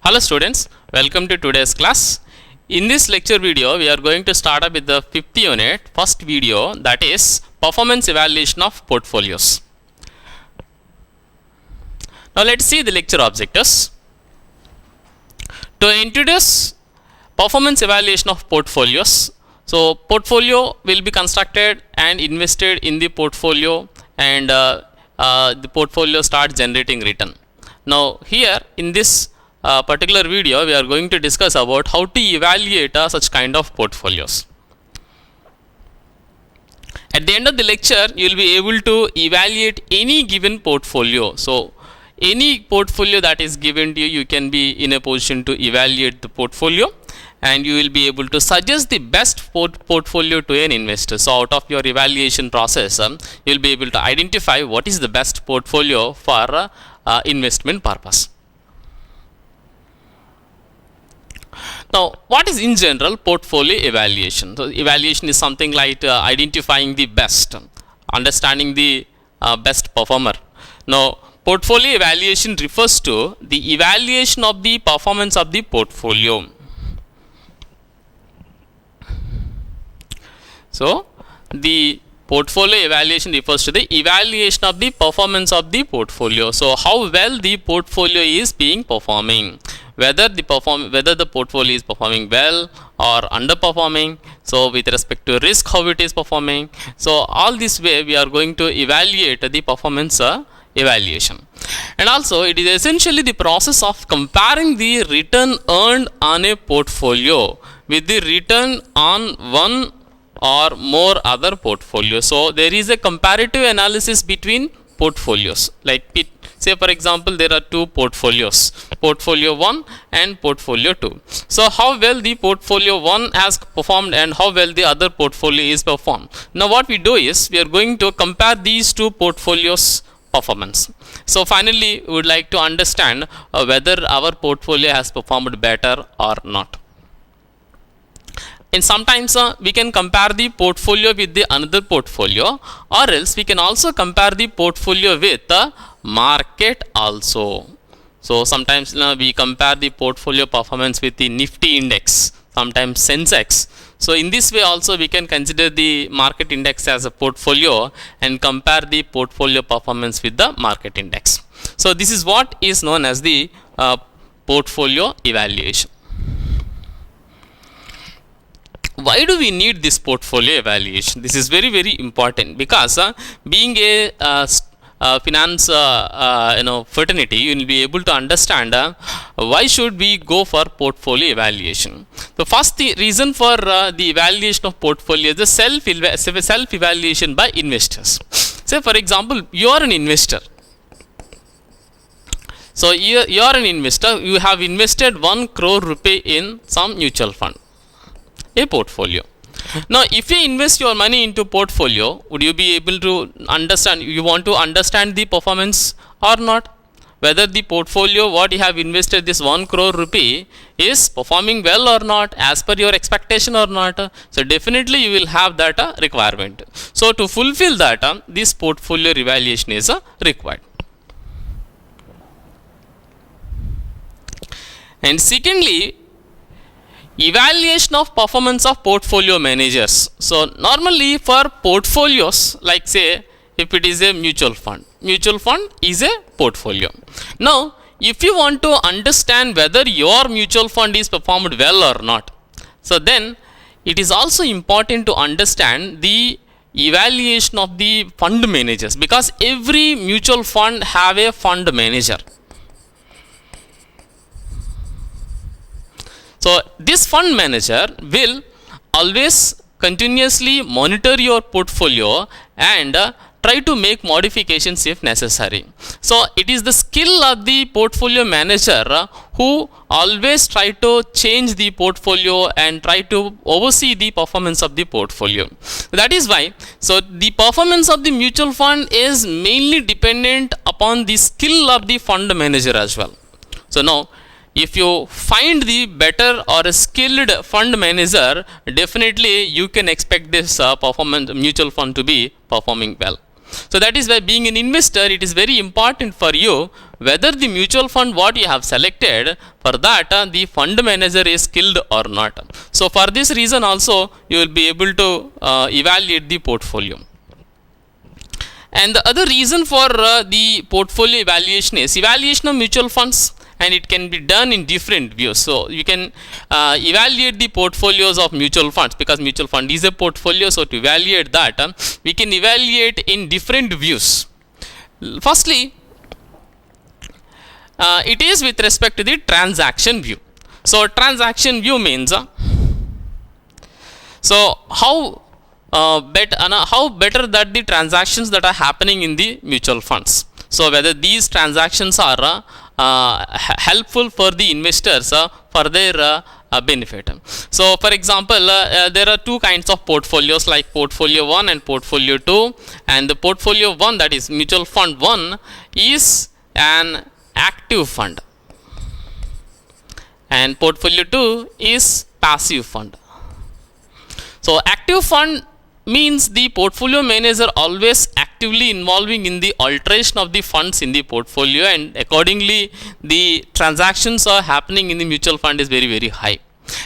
Hello students, welcome to today's class. In this lecture video, we are going to start up with the 5th unit, first video, that is performance evaluation of portfolios. Now let's see the lecture objectives. To introduce performance evaluation of portfolios, so portfolio will be constructed and invested in the portfolio, and the portfolio starts generating return. Now here in this particular video, we are going to discuss about how to evaluate such kind of portfolios. At the end of the lecture, you will be able to evaluate any given portfolio. So any portfolio that is given to you, you can be in a position to evaluate the portfolio, and you will be able to suggest the best portfolio to an investor. So out of your evaluation process, you will be able to identify what is the best portfolio for investment purpose. Now, what is in general portfolio evaluation? So, evaluation is something like identifying the best, understanding the best performer. Now, portfolio evaluation refers to the evaluation of the performance of the portfolio. So, the portfolio evaluation refers to the evaluation of the performance of the portfolio. So, how well the portfolio is being performing, whether the portfolio is performing well or underperforming. So, with respect to risk, how it is performing. So, all this way we are going to evaluate the performance evaluation. And also it is essentially the process of comparing the return earned on a portfolio with the return on one or more other portfolios. So there is a comparative analysis between portfolios. Like say for example, there are two portfolios, portfolio 1 and portfolio 2. So how well the portfolio 1 has performed and how well the other portfolio is performed. Now what we do is we are going to compare these two portfolios performance. So finally we would like to understand whether our portfolio has performed better or not. And sometimes we can compare the portfolio with the another portfolio, or else we can also compare the portfolio with the market also. So sometimes we compare the portfolio performance with the Nifty index, sometimes Sensex. So in this way also we can consider the market index as a portfolio and compare the portfolio performance with the market index. So this is what is known as the portfolio evaluation. Why do we need this portfolio evaluation? This is very, very important because being a finance fraternity, you will be able to understand why should we go for portfolio evaluation. So first, the reason for the evaluation of portfolio is the self evaluation by investors. Say for example, you are an investor. So you are an investor, you have invested 1 crore rupee in some mutual fund, a portfolio. Now if you invest your money into portfolio, would you be able to understand, you want to understand the performance or not, whether the portfolio what you have invested this 1 crore rupee is performing well or not, as per your expectation or not. So definitely you will have that requirement. So to fulfill that, this portfolio evaluation is required. And secondly, evaluation of performance of portfolio managers. So normally for portfolios, like say if it is a mutual fund is a portfolio. Now if you want to understand whether your mutual fund is performed well or not, so then it is also important to understand the evaluation of the fund managers, because every mutual fund have a fund manager. So this fund manager will always continuously monitor your portfolio and try to make modifications if necessary. So it is the skill of the portfolio manager who always try to change the portfolio and try to oversee the performance of the portfolio. That is why, so the performance of the mutual fund is mainly dependent upon the skill of the fund manager as well. So now, if you find the better or a skilled fund manager, definitely you can expect this mutual fund to be performing well. So that is why being an investor, it is very important for you whether the mutual fund what you have selected, for that the fund manager is skilled or not. So for this reason also you will be able to evaluate the portfolio. And the other reason for the portfolio evaluation is evaluation of mutual funds, and it can be done in different views. So you can evaluate the portfolios of mutual funds, because mutual fund is a portfolio. So to evaluate that, we can evaluate in different views. Firstly, it is with respect to the transaction view. So transaction view means so how better that the transactions that are happening in the mutual funds. So whether these transactions are helpful for the investors for their benefit. So for example, there are two kinds of portfolios, like portfolio 1 and portfolio 2, and the portfolio 1, that is mutual fund 1, is an active fund, and portfolio 2 is passive fund. So active fund means the portfolio manager always actively involving in the alteration of the funds in the portfolio, and accordingly the transactions are happening in the mutual fund is very, very high.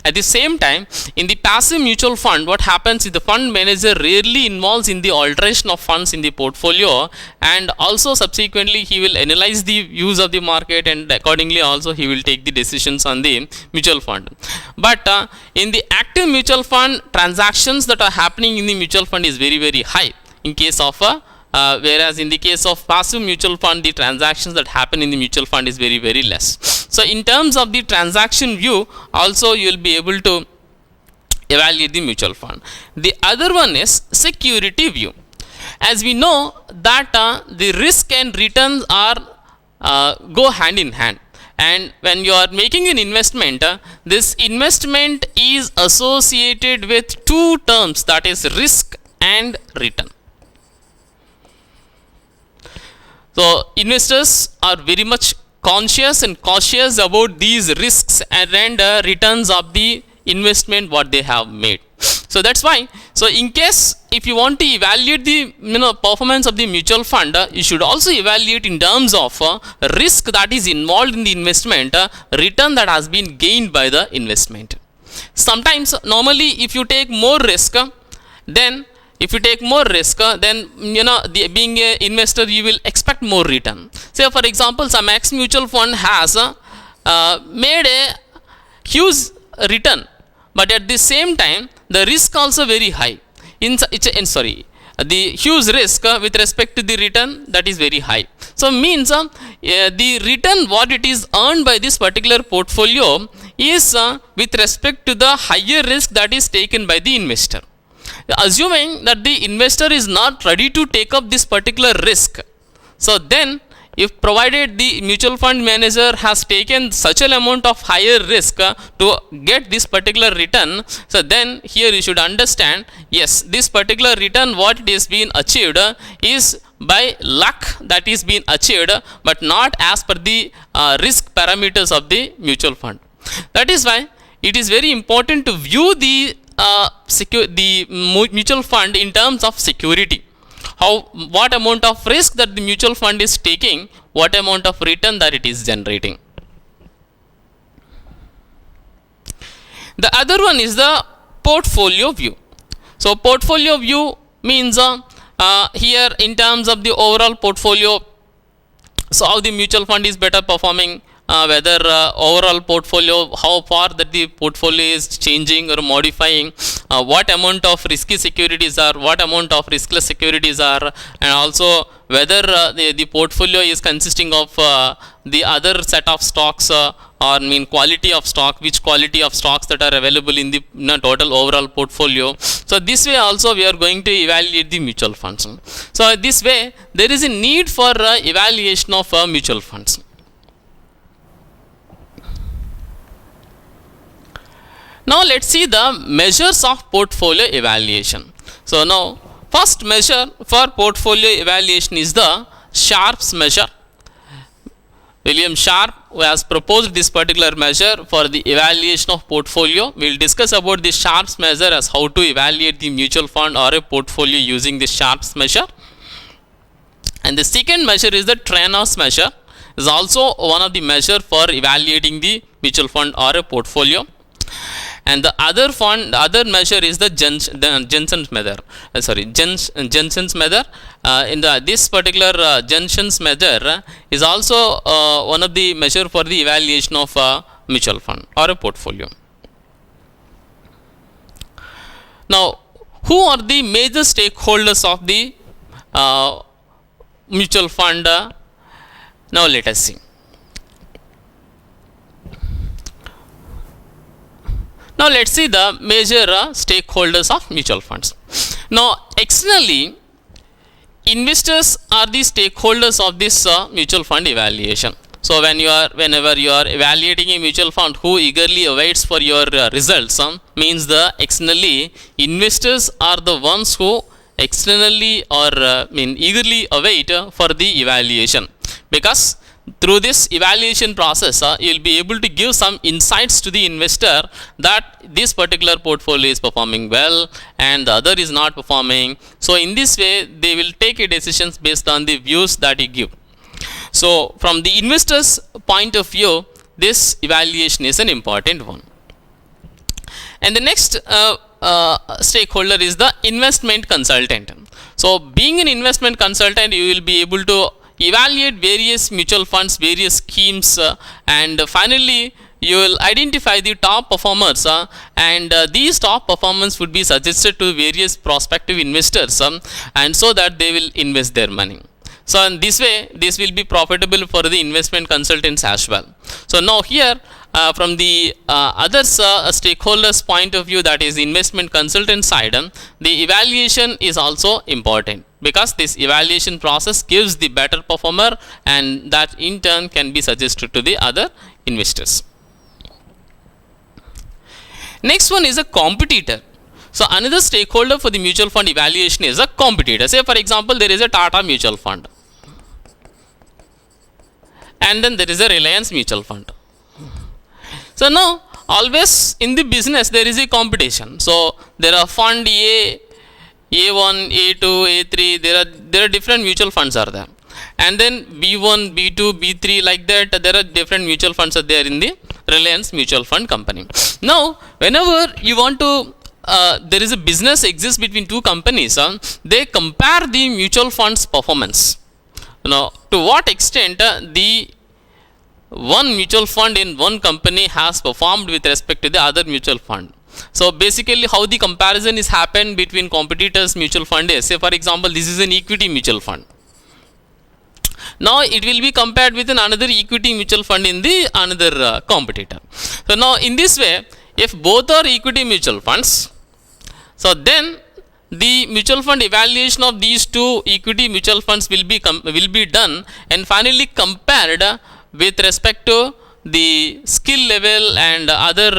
At the same time, in the passive mutual fund, what happens is the fund manager rarely involves in the alteration of funds in the portfolio, and also subsequently he will analyze the views of the market, and accordingly also he will take the decisions on the mutual fund. But in the active mutual fund, transactions that are happening in the mutual fund is very, very high in case of whereas in the case of passive mutual fund, the transactions that happen in the mutual fund is very, very less. So in terms of the transaction view also you will be able to evaluate the mutual fund. The other one is security view. As we know that the risk and returns are go hand in hand, and when you are making an investment, this investment is associated with two terms, that is risk and return. So investors are very much conscious and cautious about these risks and returns of the investment what they have made. So that's why, so in case if you want to evaluate the performance of the mutual fund, you should also evaluate in terms of risk that is involved in the investment, return that has been gained by the investment. Sometimes normally if you take more risk, then being an investor you will expect more return. Say for example, some X mutual fund has made a huge return, but at the same time the risk also very high. The huge risk with respect to the return, that is very high. So means the return what it is earned by this particular portfolio is with respect to the higher risk that is taken by the investor. Assuming that the investor is not ready to take up this particular risk, so then if provided the mutual fund manager has taken such an amount of higher risk to get this particular return, so then here you should understand, yes, this particular return what it is being achieved is by luck that is being achieved, but not as per the risk parameters of the mutual fund. That is why it is very important to view the mutual fund in terms of security. What amount of risk that the mutual fund is taking, what amount of return that it is generating. The other one is the portfolio view. So portfolio view means here in terms of the overall portfolio, so how the mutual fund is better performing, whether overall portfolio, how far that the portfolio is changing or modifying, what amount of risky securities are, what amount of riskless securities are, and also whether the portfolio is consisting of the other set of stocks or quality of stock, which quality of stocks that are available in the total overall portfolio. So this way also we are going to evaluate the mutual funds. So this way there is a need for evaluation of mutual funds. Now let's see the measures of portfolio evaluation. So now first measure for portfolio evaluation is the Sharpe's measure. William Sharpe, who has proposed this particular measure for the evaluation of portfolio. We will discuss about the Sharpe's measure as how to evaluate the mutual fund or a portfolio using the Sharpe's measure. And the second measure is the Trenor's measure. is also one of the measure for evaluating the mutual fund or a portfolio. And the other measure is the Jensen's measure. Jensen's measure. This particular Jensen's measure is also one of the measure for the evaluation of mutual fund or a portfolio. Now, who are the major stakeholders of the mutual fund? Now, let us see. Now, let's see the major stakeholders of mutual funds. Now, externally, investors are the stakeholders of this mutual fund evaluation. So, whenever you are evaluating a mutual fund, who eagerly awaits for your results means the externally investors are the ones who externally or eagerly await for the evaluation, because through this evaluation process, you will be able to give some insights to the investor that this particular portfolio is performing well and the other is not performing. So, in this way, they will take a decisions based on the views that you give. So, from the investor's point of view, this evaluation is an important one. And the next stakeholder is the investment consultant. So, being an investment consultant, you will be able to evaluate various mutual funds, various schemes, and finally you will identify the top performers, and these top performers would be suggested to various prospective investors, and so that they will invest their money. So, in this way, this will be profitable for the investment consultants as well. So, now here from the other stakeholders point of view, that is investment consultant side, the evaluation is also important, because this evaluation process gives the better performer, and that in turn can be suggested to the other investors. Next one is a competitor. So, another stakeholder for the mutual fund evaluation is a competitor. Say for example, there is a Tata mutual fund, and then there is a Reliance mutual fund. So, now always in the business there is a competition. So, there are fund A, A1, A2, A3, there are different mutual funds are there, and then B1, B2, B3, like that there are different mutual funds are there in the Reliance mutual fund company. Now, whenever you want to there is a business exists between two companies, they compare the mutual funds performance. Now, to what extent the one mutual fund in one company has performed with respect to the other mutual fund. So, basically how the comparison is happened between competitors mutual fund is, say for example, this is an equity mutual fund. Now, it will be compared with another equity mutual fund in the another competitor. So, now in this way, if both are equity mutual funds, so then the mutual fund evaluation of these two equity mutual funds will be done and finally compared with respect to the skill level and other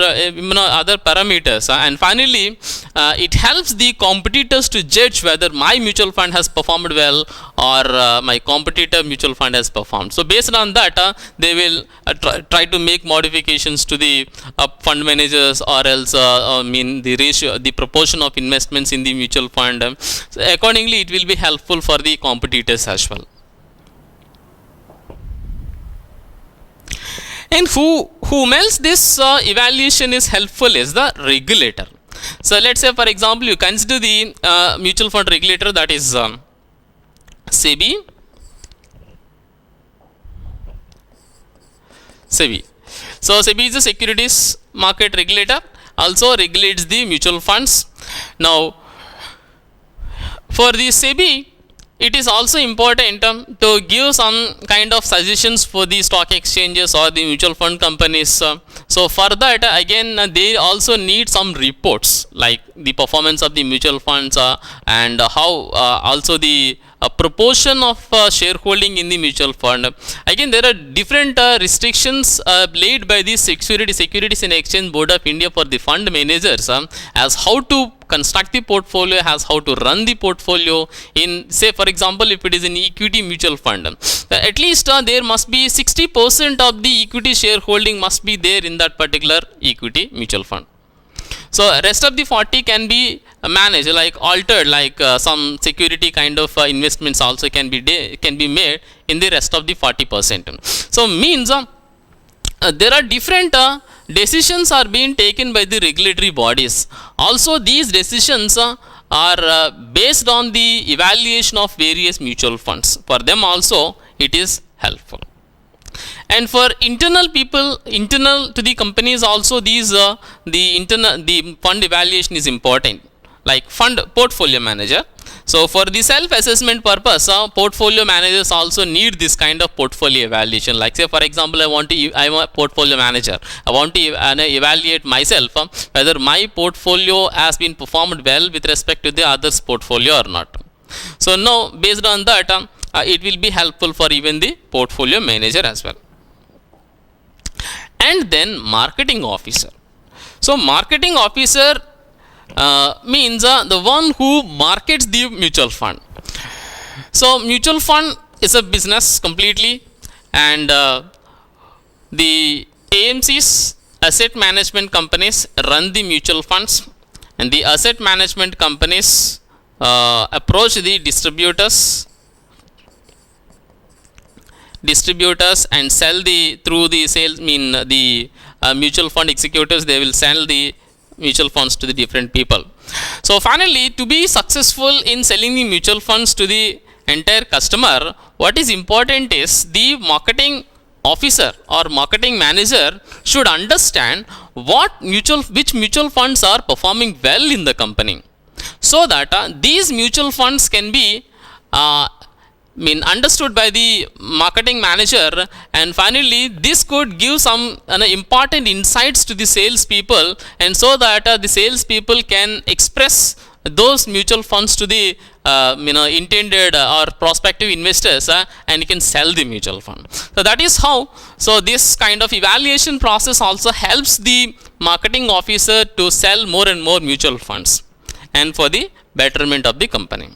parameters, and finally it helps the competitors to judge whether my mutual fund has performed well or my competitor mutual fund has performed. So, based on that they will try to make modifications to the fund managers, or else the ratio, the proportion of investments in the mutual fund. So, accordingly it will be helpful for the competitors as well. And who else this evaluation is helpful is the regulator. So, let us say for example, you consider the mutual fund regulator, that is SEBI. So, SEBI is a securities market regulator, also regulates the mutual funds. Now, for the SEBI, it is also important to give some kind of suggestions for the stock exchanges or the mutual fund companies. So, for that again they also need some reports like the performance of the mutual funds and how also the proportion of shareholding in the mutual fund. Again, there are different restrictions laid by the Securities and Exchange Board of India for the fund managers as how to construct the portfolio, as how to run the portfolio. In, say for example, if it is an equity mutual fund, at least there must be 60% of the equity shareholding must be there in that particular equity mutual fund. So rest of the 40 can be managed, like altered, like some security kind of investments also can be made in the rest of the 40%. So means there are different decisions are being taken by the regulatory bodies. Also these decisions are based on the evaluation of various mutual funds. For them also it is helpful. And for internal people, internal to the companies also, these the fund evaluation is important, like fund portfolio manager. So for the self assessment purpose, portfolio managers also need this kind of portfolio evaluation. Like say for example, I am a portfolio manager, I want to evaluate myself whether my portfolio has been performed well with respect to the others portfolio or not. So now based on that, it will be helpful for even the portfolio manager as well. And then marketing officer. So marketing officer means the one who markets the mutual fund. So mutual fund is a business completely, and the AMCs, asset management companies, run the mutual funds, and the asset management companies approach the distributors and sell the through the sales, the mutual fund executors, they will sell the mutual funds to the different people. So finally, to be successful in selling the mutual funds to the entire customer, what is important is the marketing officer or marketing manager should understand which mutual funds are performing well in the company, so that these mutual funds can be understood by the marketing manager, and finally this could give some important insights to the sales people, and so that the sales people can express those mutual funds to the intended or prospective investors, and you can sell the mutual fund. So that is how, so this kind of evaluation process also helps the marketing officer to sell more and more mutual funds, and for the betterment of the company.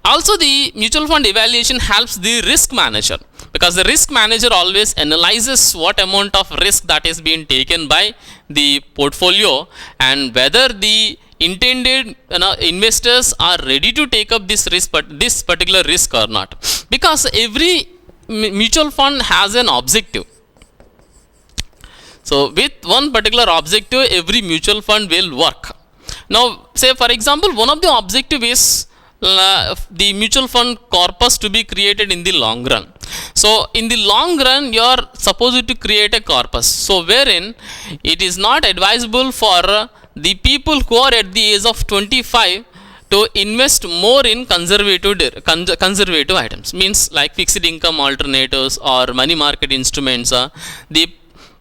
Also the mutual fund evaluation helps the risk manager, because the risk manager always analyzes what amount of risk that is being taken by the portfolio, and whether the intended investors are ready to take up this risk, but this particular risk or not, because every mutual fund has an objective. So with one particular objective, every mutual fund will work. Now say for example, one of the objective is the mutual fund corpus to be created in the long run. So in the long run you are supposed to create a corpus, so wherein it is not advisable for the people who are at the age of 25 to invest more in conservative items, means like fixed income alternatives or money market instruments. The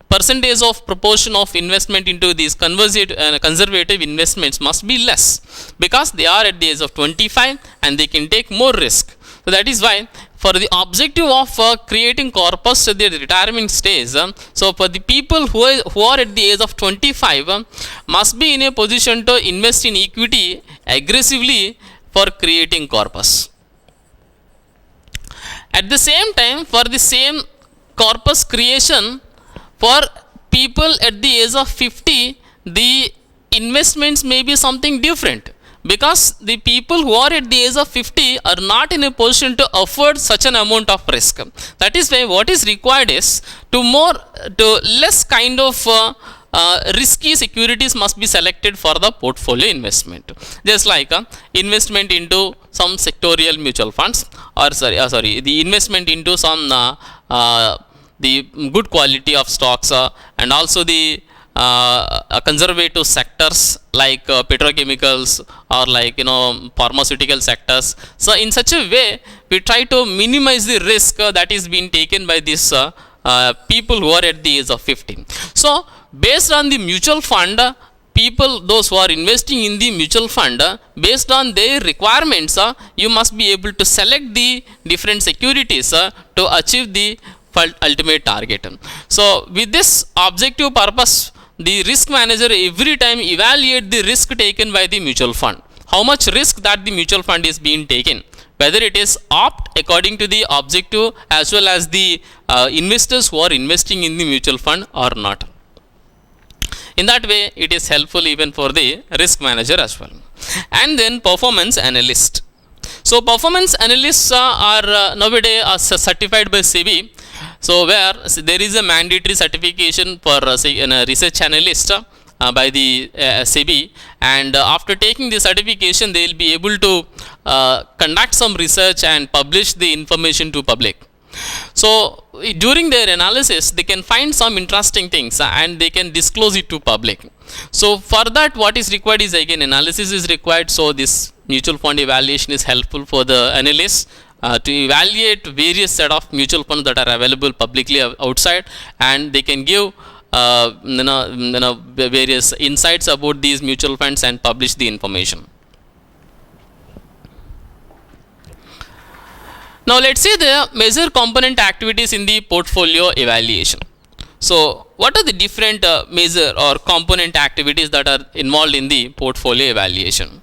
percentage of proportion of investment into these conservative investments must be less, because they are at the age of 25 and they can take more risk. So that is why, for the objective of creating corpus at the retirement stage, so for the people who are at the age of 25 must be in a position to invest in equity aggressively for creating corpus. At the same time, for the same corpus creation, for people at the age of 50, the investments may be something different, because the people who are at the age of 50 are not in a position to afford such an amount of risk. That is why what is required is to less kind of risky securities must be selected for the portfolio investment, just like investment into some sectorial mutual funds, or the investment into some the good quality of stocks, and also the conservative sectors like petrochemicals, or like pharmaceutical sectors. So in such a way we try to minimize the risk that is being taken by these people who are at the age of 50. So based on the mutual fund, people, those who are investing in the mutual fund, based on their requirements, you must be able to select the different securities to achieve the ultimate target. So with this objective purpose, the risk manager every time evaluate the risk taken by the mutual fund, how much risk that the mutual fund is being taken, whether it is opt according to the objective as well as the investors who are investing in the mutual fund or not. In that way, it is helpful even for the risk manager as well. And then performance analyst. So performance analysts are nowadays certified by SEBI. So where there is a mandatory certification for say a research analyst by the SEBI, and after taking the certification they will be able to conduct some research and publish the information to public. So during their analysis they can find some interesting things and they can disclose it to public. So for that, what is required is again analysis is required. So this mutual fund evaluation is helpful for the analysts to evaluate various set of mutual funds that are available publicly outside, and they can give various insights about these mutual funds and publish the information. Now let's see the major component activities in the portfolio evaluation. So what are the different major or component activities that are involved in the portfolio evaluation?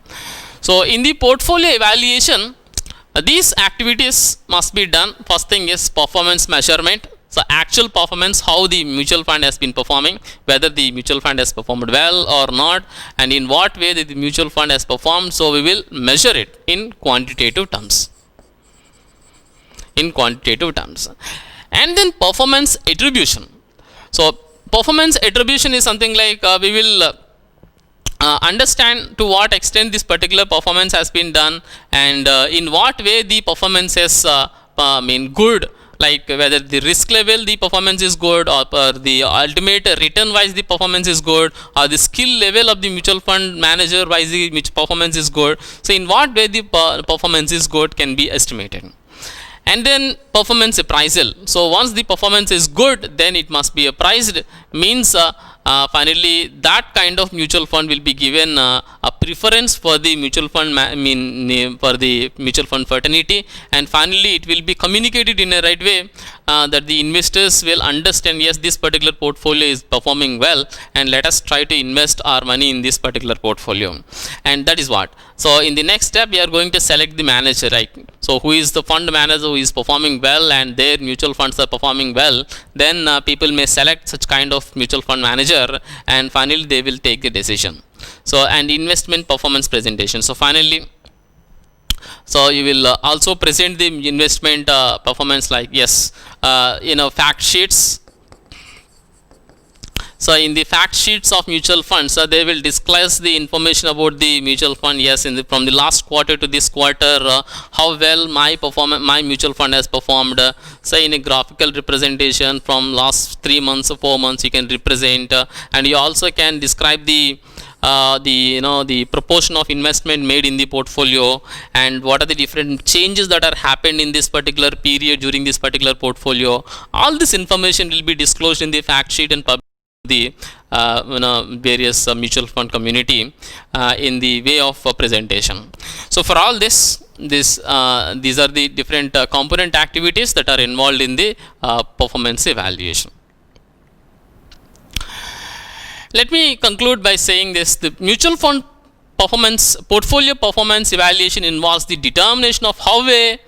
So in the portfolio evaluation, these activities must be done. First thing is performance measurement. So actual performance, how the mutual fund has been performing, whether the mutual fund has performed well or not, and in what way the mutual fund has performed. So we will measure it in quantitative terms. And then performance attribution. So performance attribution is something like we will understand to what extent this particular performance has been done, and in what way the performance is good, like whether the risk level the performance is good, or the ultimate return wise the performance is good, or the skill level of the mutual fund manager wise the performance is good. So in what way the performance is good can be estimated. And then performance appraisal. So once the performance is good, then it must be appraised, means finally that kind of mutual fund will be given a preference for the mutual fund for the mutual fund fraternity, and finally it will be communicated in a right way that the investors will understand, yes, this particular portfolio is performing well, and let us try to invest our money in this particular portfolio. And that is what. So in the next step we are going to select the manager, right? So who is the fund manager who is performing well and their mutual funds are performing well, then people may select such kind of mutual fund manager, and finally they will take the decision. So and investment performance presentation. So finally, so you will also present the investment performance, like fact sheets. So in the fact sheets of mutual funds, they will disclose the information about the mutual fund. Yes, from the last quarter to this quarter, how well my mutual fund has performed. Say in a graphical representation from last 3 months or 4 months you can represent, and you also can describe the proportion of investment made in the portfolio, and what are the different changes that are happened in this particular period during this particular portfolio. All this information will be disclosed in the fact sheet and published the various mutual fund community in the way of presentation. So for all this these are the different component activities that are involved in the performance evaluation. Let me conclude by saying this: the mutual fund portfolio performance evaluation involves the determination of how a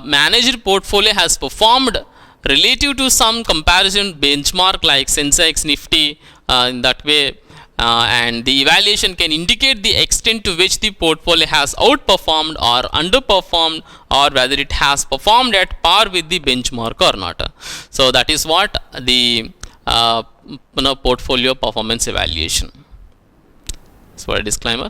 managed portfolio has performed relative to some comparison benchmark like Sensex, Nifty. In that way, and the evaluation can indicate the extent to which the portfolio has outperformed or underperformed, or whether it has performed at par with the benchmark or not. So that is what the portfolio performance evaluation. So a disclaimer.